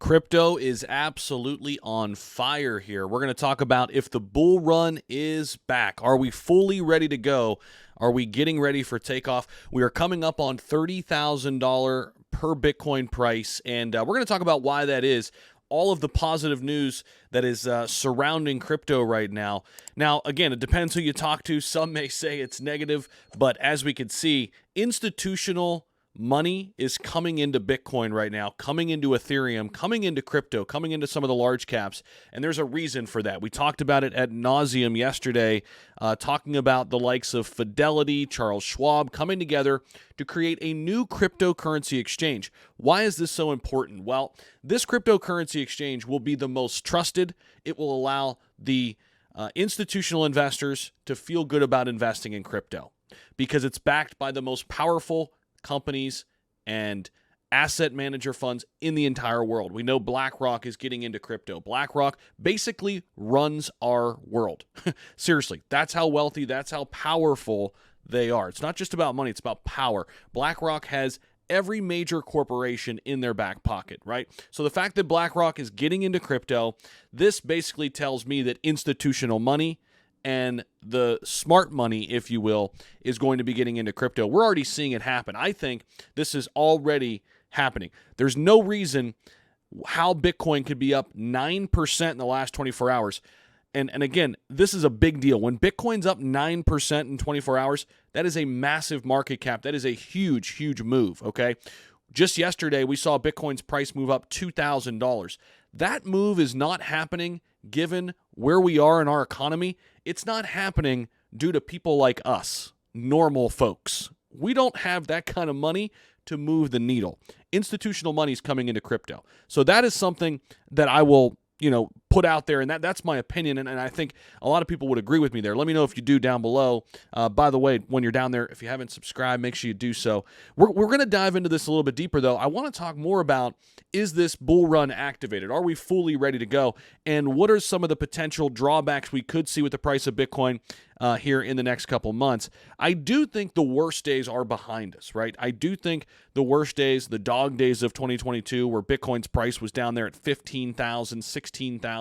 Crypto is absolutely on fire here. We're going to talk about if the bull run is back. Are we fully ready to go? Are we getting ready for takeoff? We are coming up on $30,000 per Bitcoin price, and we're going to talk about why that is. All of the positive news that is surrounding crypto right now. Now, again, it depends who you talk to. Some may say it's negative, but as we can see, institutional money is coming into Bitcoin right now, coming into Ethereum, coming into crypto, coming into some of the large caps, and there's a reason for that. We talked about it ad nauseum yesterday, talking about the likes of Fidelity, Charles Schwab coming together to create a new cryptocurrency exchange. Why is this so important? Well, this cryptocurrency exchange will be the most trusted. It will allow the institutional investors to feel good about investing in crypto because it's backed by the most powerful companies and asset manager funds in the entire world. We know BlackRock is getting into crypto. BlackRock basically runs our world. Seriously, that's how wealthy, that's how powerful they are. It's not just about money, it's about power. BlackRock has every major corporation in their back pocket, right? So the fact that BlackRock is getting into crypto, this basically tells me that institutional money and the smart money, if you will, is going to be getting into crypto. We're already seeing it happen. I think this is already happening. There's no reason how Bitcoin could be up 9% in the last 24 hours. And again, this is a big deal. When Bitcoin's up 9% in 24 hours, that is a massive market cap. That is a huge, huge move, okay? Just yesterday, we saw Bitcoin's price move up $2,000. That move is not happening given where we are in our economy. It's not happening due to people like us, normal folks. We don't have that kind of money to move the needle. Institutional money is coming into crypto. So that is something that I will, put out there, and that's my opinion, and I think a lot of people would agree with me there. Let me know if you do down below. By the way, when you're down there, if you haven't subscribed, make sure you do so. We're going to dive into this a little bit deeper, though. I want to talk more about, is this bull run activated? Are we fully ready to go? And what are some of the potential drawbacks we could see with the price of Bitcoin here in the next couple months? I do think the worst days are behind us, right? I do think the worst days, the dog days of 2022, where Bitcoin's price was down there at 15,000, 16,000,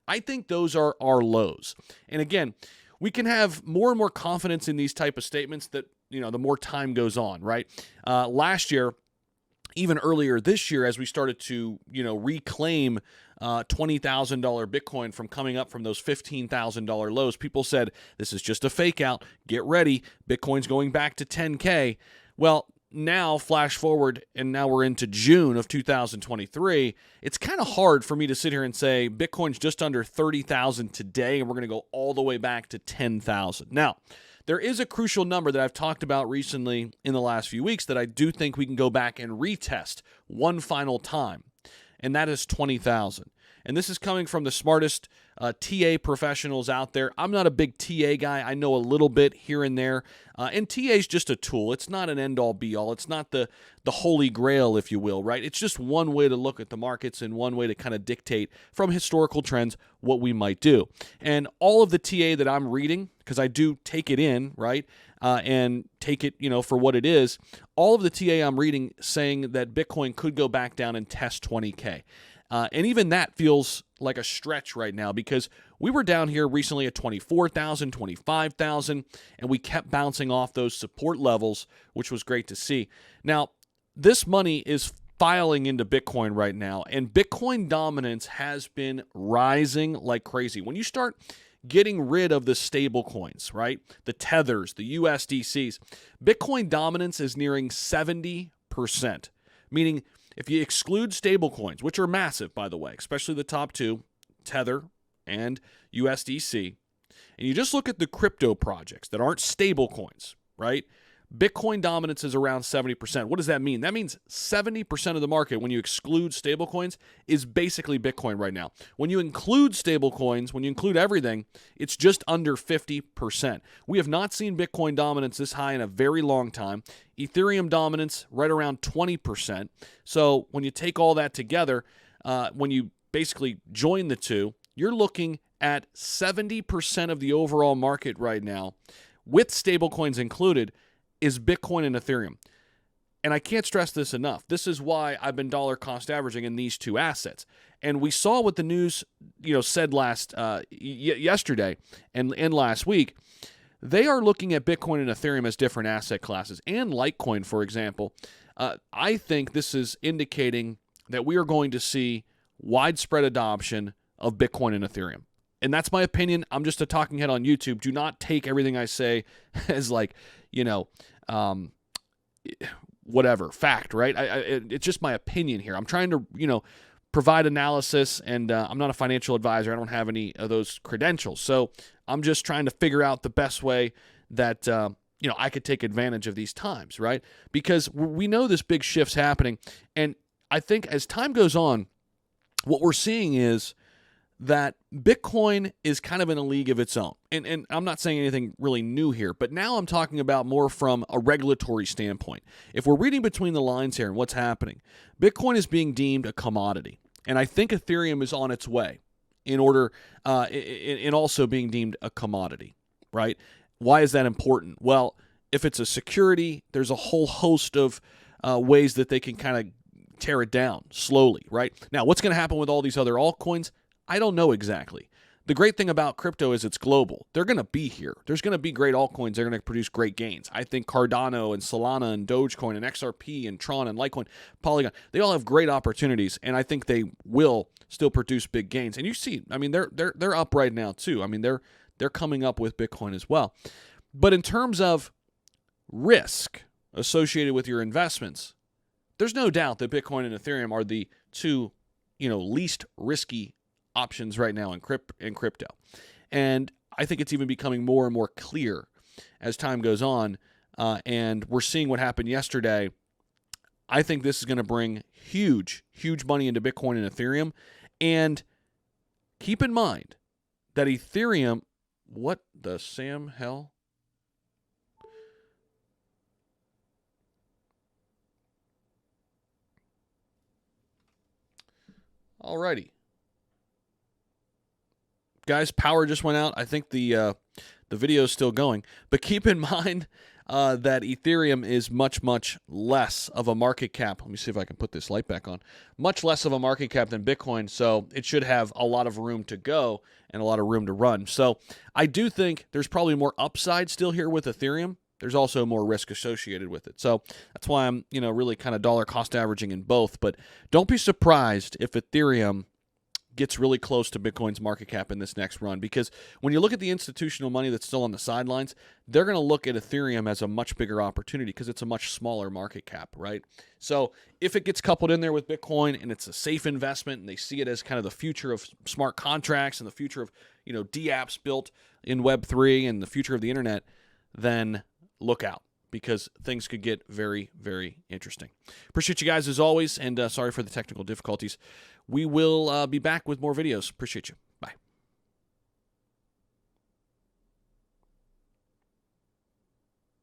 I think those are our lows. And again, we can have more and more confidence in these type of statements that, the more time goes on, right? Last year, even earlier this year, as we started to, reclaim $20,000 Bitcoin from coming up from those $15,000 lows, people said, this is just a fake out. Get ready. Bitcoin's going back to 10K. Well, now, flash forward, and now we're into June of 2023, it's kind of hard for me to sit here and say Bitcoin's just under 30,000 today, and we're going to go all the way back to 10,000. Now, there is a crucial number that I've talked about recently in the last few weeks that I do think we can go back and retest one final time, and that is 20,000. And this is coming from the smartest TA professionals out there. I'm not a big TA guy. I know a little bit here and there. And TA is just a tool. It's not an end-all, be-all. It's not the holy grail, if you will, right? It's just one way to look at the markets and one way to kind of dictate from historical trends what we might do. And all of the TA that I'm reading, because I do take it in, right, and take it, for what it is, all of the TA I'm reading saying that Bitcoin could go back down and test 20K. And even that feels like a stretch right now because we were down here recently at 24,000, 25,000, and we kept bouncing off those support levels, which was great to see. Now, this money is filing into Bitcoin right now, and Bitcoin dominance has been rising like crazy. When you start getting rid of the stable coins, right, the tethers, the USDCs, Bitcoin dominance is nearing 70%, meaning if you exclude stablecoins, which are massive, by the way, especially the top two, Tether and USDC, and you just look at the crypto projects that aren't stablecoins, right? Bitcoin dominance is around 70%. What does that mean? That means 70% of the market, when you exclude stablecoins, is basically Bitcoin right now. When you include stablecoins, when you include everything, it's just under 50%. We have not seen Bitcoin dominance this high in a very long time. Ethereum dominance right around 20%. So when you take all that together, when you basically join the two, you're looking at 70% of the overall market right now, with stablecoins included, is Bitcoin and Ethereum. And I can't stress this enough. This is why I've been dollar cost averaging in these two assets. And we saw what the news, said yesterday and last week. They are looking at Bitcoin and Ethereum as different asset classes, and Litecoin, for example. I think this is indicating that we are going to see widespread adoption of Bitcoin and Ethereum. And that's my opinion. I'm just a talking head on YouTube. Do not take everything I say as whatever, fact, right? It's just my opinion here. I'm trying to, provide analysis, and I'm not a financial advisor. I don't have any of those credentials. So I'm just trying to figure out the best way that, I could take advantage of these times, right? Because we know this big shift's happening. And I think as time goes on, what we're seeing is that Bitcoin is kind of in a league of its own. And I'm not saying anything really new here, but now I'm talking about more from a regulatory standpoint. If we're reading between the lines here and what's happening, Bitcoin is being deemed a commodity. And I think Ethereum is on its way in also being deemed a commodity, right? Why is that important? Well, if it's a security, there's a whole host of ways that they can kind of tear it down slowly, right? Now, what's going to happen with all these other altcoins? I don't know exactly. The great thing about crypto is it's global. They're going to be here. There's going to be great altcoins. They're going to produce great gains. I think Cardano and Solana and Dogecoin and XRP and Tron and Litecoin, Polygon, they all have great opportunities, and I think they will still produce big gains. And you see, I mean, they're up right now too. I mean, they're coming up with Bitcoin as well. But in terms of risk associated with your investments, there's no doubt that Bitcoin and Ethereum are the two, least risky options right now in crypto. And I think it's even becoming more and more clear as time goes on. And we're seeing what happened yesterday. I think this is going to bring huge, huge money into Bitcoin and Ethereum. And keep in mind that Ethereum, what the Sam hell? Alrighty. Guys, power just went out. I think the video is still going. But keep in mind that Ethereum is much, much less of a market cap. Let me see if I can put this light back on. Much less of a market cap than Bitcoin, so it should have a lot of room to go and a lot of room to run. So I do think there's probably more upside still here with Ethereum. There's also more risk associated with it. So that's why I'm, really kind of dollar cost averaging in both. But don't be surprised if Ethereum gets really close to Bitcoin's market cap in this next run, because when you look at the institutional money that's still on the sidelines, they're going to look at Ethereum as a much bigger opportunity because it's a much smaller market cap, right? So if it gets coupled in there with Bitcoin and it's a safe investment and they see it as kind of the future of smart contracts and the future of, dApps built in Web3 and the future of the internet, then look out, because things could get very, very interesting. Appreciate you guys as always, and sorry for the technical difficulties. We will be back with more videos. Appreciate you.